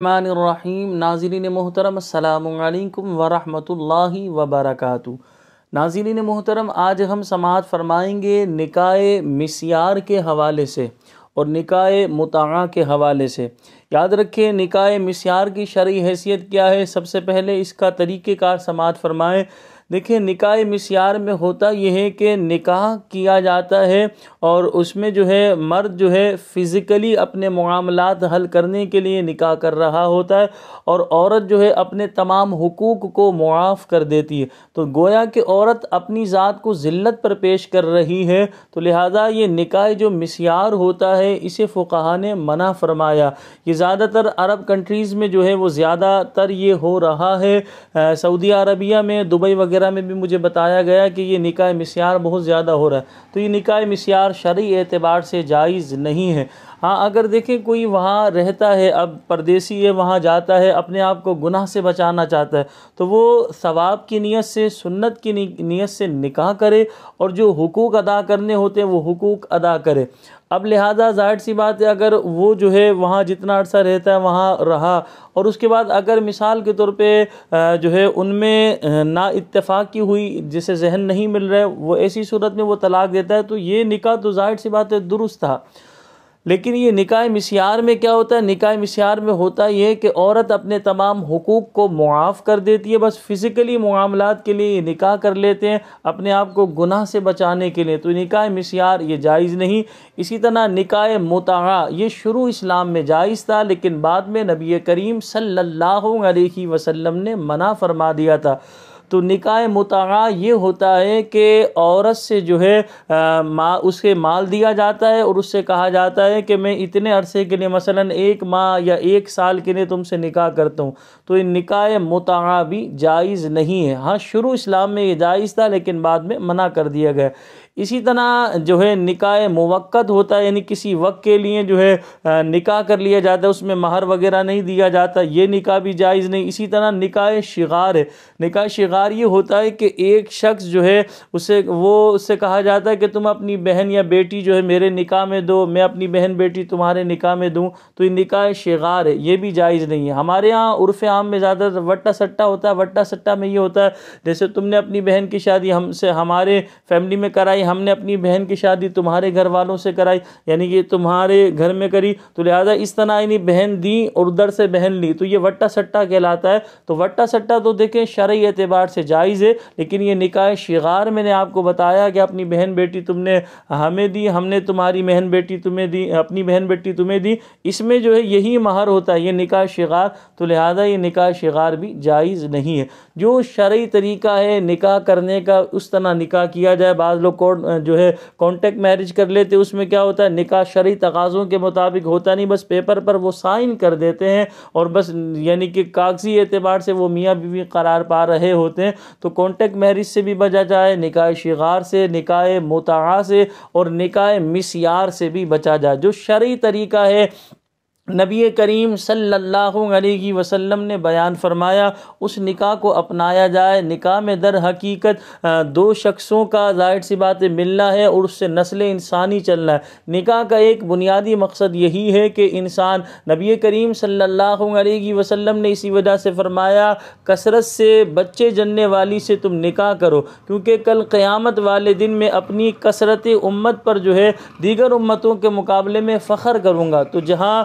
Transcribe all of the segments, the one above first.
الرحمن الرحیم ناظرین محترم السلام علیکم ورحمۃ اللہ وبرکاتہ۔ ناظرین محترم، آج ہم سماعت فرمائیں گے نکاح مسیار کے حوالے سے اور نکاح متعہ کے حوالے سے۔ یاد رکھیں نکاح مسیار کی شرعی حیثیت کیا ہے، سب سے پہلے اس کا طریقہ کار سماعت فرمائیں۔ دیکھیں نکاح مسیار میں ہوتا یہ ہے کہ نکاح کیا جاتا ہے اور اس میں جو ہے مرد جو ہے فزیکلی اپنے معاملات حل کرنے کے لیے نکاح کر رہا ہوتا ہے اور عورت جو ہے اپنے تمام حقوق کو معاف کر دیتی ہے، تو گویا کہ عورت اپنی ذات کو ذلت پر پیش کر رہی ہے، تو لہذا یہ نکاح جو مسیار ہوتا ہے اسے فقہا نے منع فرمایا۔ یہ زیادہ تر عرب کنٹریز میں جو ہے وہ زیادہ تر یہ ہو رہا ہے، سعودی عربیہ میں، دبئی وغیرہ میں بھی مجھے بتایا گیا کہ یہ نکاح مسیار بہت زیادہ ہو رہا ہے، تو یہ نکاح مسیار شرعی اعتبار سے جائز نہیں ہے۔ ہاں اگر دیکھیں کوئی وہاں رہتا ہے، اب پردیسی ہے، وہاں جاتا ہے، اپنے آپ کو گناہ سے بچانا چاہتا ہے، تو وہ ثواب کی نیت سے، سنت کی نیت سے نکاح کرے اور جو حقوق ادا کرنے ہوتے ہیں وہ حقوق ادا کرے۔ اب لہذا ظاہر سی بات ہے اگر وہ جو ہے وہاں جتنا عرصہ رہتا ہے وہاں رہا اور اس کے بعد اگر مثال کے طور پہ جو ہے ان میں نا اتفاقی ہوئی، جسے ذہن نہیں مل رہا ہے، وہ ایسی صورت میں وہ طلاق دیتا ہے، تو یہ نکاح تو ظاہر سی بات ہے درست تھا۔ لیکن یہ نکاح مسیار میں کیا ہوتا ہے؟ نکاح مسیار میں ہوتا یہ کہ عورت اپنے تمام حقوق کو معاف کر دیتی ہے، بس فزیکلی معاملات کے لیے یہ نکاح کر لیتے ہیں اپنے آپ کو گناہ سے بچانے کے لیے، تو نکاح مسیار یہ جائز نہیں۔ اسی طرح نکاح متعہ یہ شروع اسلام میں جائز تھا، لیکن بعد میں نبی کریم صلی اللہ علیہ وسلم نے منع فرما دیا تھا۔ تو نکاح متعہ یہ ہوتا ہے کہ عورت سے جو ہے اس کے مال دیا جاتا ہے اور اس سے کہا جاتا ہے کہ میں اتنے عرصے کے لیے مثلا 1 ماہ یا 1 سال کے لیے تم سے نکاح کرتا ہوں، تو یہ نکاح متعہ بھی جائز نہیں ہے۔ ہاں شروع اسلام میں یہ جائز تھا لیکن بعد میں منع کر دیا گیا۔ اسی طرح جو ہے نکاح موقت ہوتا ہے، یعنی کسی وقت کے لیے جو ہے نکاح کر لیا جاتا ہے، اس میں مہر وغیرہ نہیں دیا جاتا، یہ نکاح بھی جائز نہیں۔ اسی طرح نکاح شغار ہے، نکاح شغار یہ ہوتا ہے کہ ایک شخص جو ہے اس سے کہا جاتا ہے کہ تم اپنی بہن یا بیٹی جو ہے میرے نکاح میں دو، میں اپنی بہن بیٹی تمہارے نکاح میں دوں، تو یہ نکاح شغار ہے، یہ بھی جائز نہیں ہے۔ ہمارے ہاں عرف عام میں زیادہ وٹا سٹا ہوتا ہے، وٹا سٹا میں یہ ہوتا ہے جیسے تم نے اپنی بہن کی شادی ہمارے فیملی میں کرائی، ہم نے اپنی بہن کی شادی تمہارے گھر والوں سے کرائی، یعنی کہ تمہارے گھر میں کری، تو لہذا اس طرح یعنی بہن دی اور ادھر سے بہن لی، تو یہ وٹا سٹا کہلاتا ہے۔ تو وٹا سٹا تو دیکھیں شرعی اعتبار سے جائز ہے، لیکن یہ نکاح شغار میں نے آپ کو بتایا کہ اپنی بہن بیٹی تم نے ہمیں دی، ہم نے تمہاری بہن بیٹی تمہیں دی، اپنی بہن بیٹی تمہیں دی، اس میں جو ہے یہی مہر ہوتا ہے، یہ نکاح شغار، تو لہذا یہ نکاح شغار بھی جائز نہیں ہے۔ جو شرعی طریقہ ہے نکاح کرنے کا اس طرح نکاح کیا جائے۔ بعض لوگ جو ہے کانٹیکٹ میرج کر لیتے، اس میں کیا ہوتا ہے نکاح شرعی تقاضوں کے مطابق ہوتا نہیں، بس پیپر پر وہ سائن کر دیتے ہیں اور بس یعنی کہ کاغذی اعتبار سے وہ میاں بیوی قرار پا رہے ہوتے ہیں۔ تو کانٹیکٹ میرج سے بھی بچا جائے، نکاح شغار سے، نکاح متعہ سے اور نکاح مسیار سے بھی بچا جائے۔ جو شرعی طریقہ ہے نبی کریم صلی اللہ علیہ وسلم نے بیان فرمایا، اس نکاح کو اپنایا جائے۔ نکاح میں در حقیقت 2 شخصوں کا ظاہر سی بات ملنا ہے اور اس سے نسل انسانی چلنا ہے۔ نکاح کا ایک بنیادی مقصد یہی ہے کہ انسان، نبی کریم صلی اللہ علیہ وسلم نے اسی وجہ سے فرمایا کثرت سے بچے جننے والی سے تم نکاح کرو، کیونکہ کل قیامت والے دن میں اپنی کثرت امت پر جو ہے دیگر امتوں کے مقابلے میں فخر کروں گا۔ تو جہاں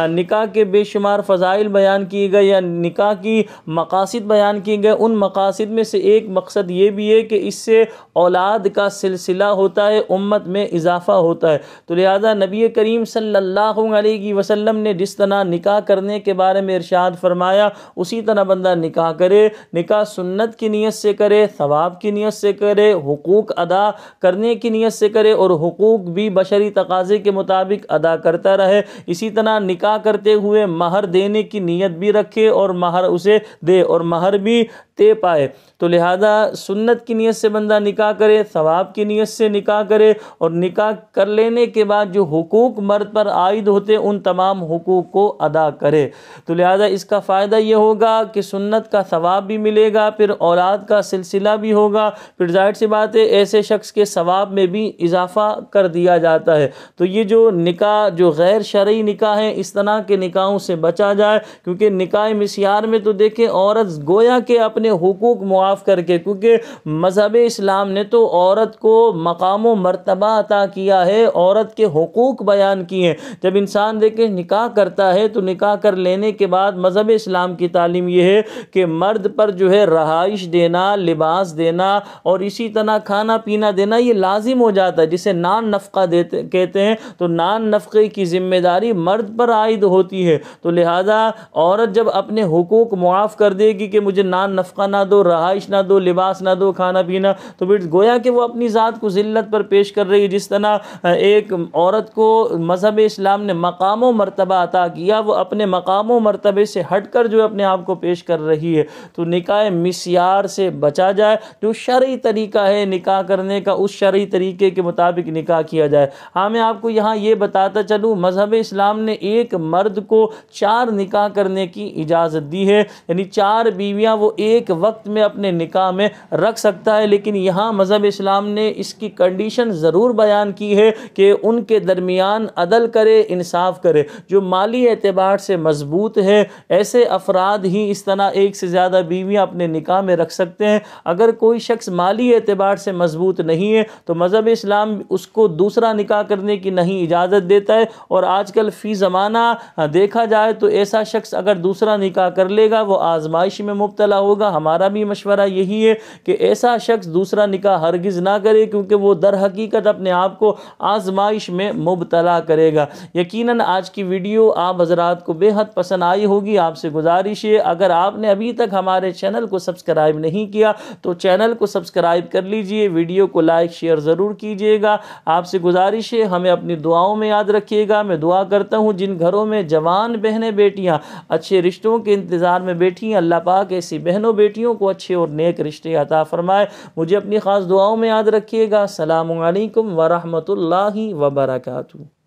نکاح کے بے شمار فضائل بیان کیے گئے یا نکاح کی مقاصد بیان کیے گئے، ان مقاصد میں سے ایک مقصد یہ بھی ہے کہ اس سے اولاد کا سلسلہ ہوتا ہے، امت میں اضافہ ہوتا ہے۔ تو لہذا نبی کریم صلی اللہ علیہ وسلم نے جس طرح نکاح کرنے کے بارے میں ارشاد فرمایا اسی طرح بندہ نکاح کرے، نکاح سنت کی نیت سے کرے، ثواب کی نیت سے کرے، حقوق ادا کرنے کی نیت سے کرے اور حقوق بھی بشری تقاضے کے مطابق ادا کرتا رہے۔ اسی طرح نکاح کرتے ہوئے مہر دینے کی نیت بھی رکھے اور مہر اسے دے اور مہر بھی تے پائے۔ تو لہذا سنت کی نیت سے بندہ نکاح کرے، ثواب کی نیت سے نکاح کرے اور نکاح کر لینے کے بعد جو حقوق مرد پر عائد ہوتے ان تمام حقوق کو ادا کرے۔ تو لہذا اس کا فائدہ یہ ہوگا کہ سنت کا ثواب بھی ملے گا، پھر اولاد کا سلسلہ بھی ہوگا، پھر ظاہر سی بات ہے ایسے شخص کے ثواب میں بھی اضافہ کر دیا جاتا ہے۔ تو یہ جو نکاح جو غیر شرعی نکاح ہے اس طرح کے نکاحوں سے بچا جائے، کیونکہ نکاح مسیار میں تو دیکھیں عورت گویا کہ اپنے حقوق معاف کر کے، کیونکہ مذہب اسلام نے تو عورت کو مقام و مرتبہ عطا کیا ہے، عورت کے حقوق بیان کیے ہیں۔ جب انسان دیکھیں نکاح کرتا ہے تو نکاح کر لینے کے بعد مذہب اسلام کی تعلیم یہ ہے کہ مرد پر جو ہے رہائش دینا، لباس دینا اور اسی طرح کھانا پینا دینا یہ لازم ہو جاتا ہے، جسے نان نفقہ کہتے ہیں۔ تو نان نفقے کی ذمہ داری مرد پر عائد ہوتی ہے، تو لہذا عورت جب اپنے حقوق معاف کر دے گی کہ مجھے نان نفقہ نہ دو، رہائش نہ دو، لباس نہ دو، کھانا پینا، تو پھر گویا کہ وہ اپنی ذات کو ذلت پر پیش کر رہی ہے۔ جس طرح ایک عورت کو مذہب اسلام نے مقام و مرتبہ عطا کیا، وہ اپنے مقام و مرتبے سے ہٹ کر جو اپنے آپ کو پیش کر رہی ہے۔ تو نکاح مسیار سے بچا جائے، جو شرعی طریقہ ہے نکاح کرنے کا، اس شرعی طریقے کے مطابق نکاح کیا جائے۔ ہاں میں آپ کو یہاں یہ بتاتا چلوں، مذہب اسلام نے ایک مرد کو 4 نکاح کرنے کی اجازت دی ہے، یعنی 4 بیویاں وہ ایک وقت میں اپنے نکاح میں رکھ سکتا ہے، لیکن یہاں مذہب اسلام نے اس کی کنڈیشن ضرور بیان کی ہے کہ ان کے درمیان عدل کرے، انصاف کرے۔ جو مالی اعتبار سے مضبوط ہے ایسے افراد ہی اس طرح ایک سے زیادہ بیویاں اپنے نکاح میں رکھ سکتے ہیں۔ اگر کوئی شخص مالی اعتبار سے مضبوط نہیں ہے تو مذہب اسلام اس کو دوسرا نکاح کرنے کی نہیں اجازت دیتا ہے، اور آج کل فی زمانہ دیکھا جائے تو ایسا شخص اگر دوسرا نکاح کر لے گا وہ آزمائش میں مبتلا ہوگا۔ ہمارا بھی مشورہ یہی ہے کہ ایسا شخص دوسرا نکاح ہرگز نہ کرے، کیونکہ وہ در حقیقت اپنے آپ کو آزمائش میں مبتلا کرے گا۔ یقیناً آج کی ویڈیو آپ حضرات کو بے حد پسند آئی ہوگی۔ آپ سے گزارش ہے اگر آپ نے ابھی تک ہمارے چینل کو سبسکرائب نہیں کیا تو چینل کو سبسکرائب کر لیجئے، ویڈیو کو لائک شیئر ضرور کیجئے گا۔ آپ سے گزارش ہے ہمیں اپنی دعاؤں میں یاد رکھیے گا۔ میں دعا کرتا ہوں جن گھروں میں جوان بہنیں بیٹیاں اچھے رشتوں کے انتظار میں بیٹھی ہیں، اللہ پاک ایسی بہنوں بیٹیوں کو اچھے اور نیک رشتے عطا فرمائے۔ مجھے اپنی خاص دعاؤں میں یاد رکھیے گا۔ السلام علیکم ورحمۃ اللہ وبرکاتہ۔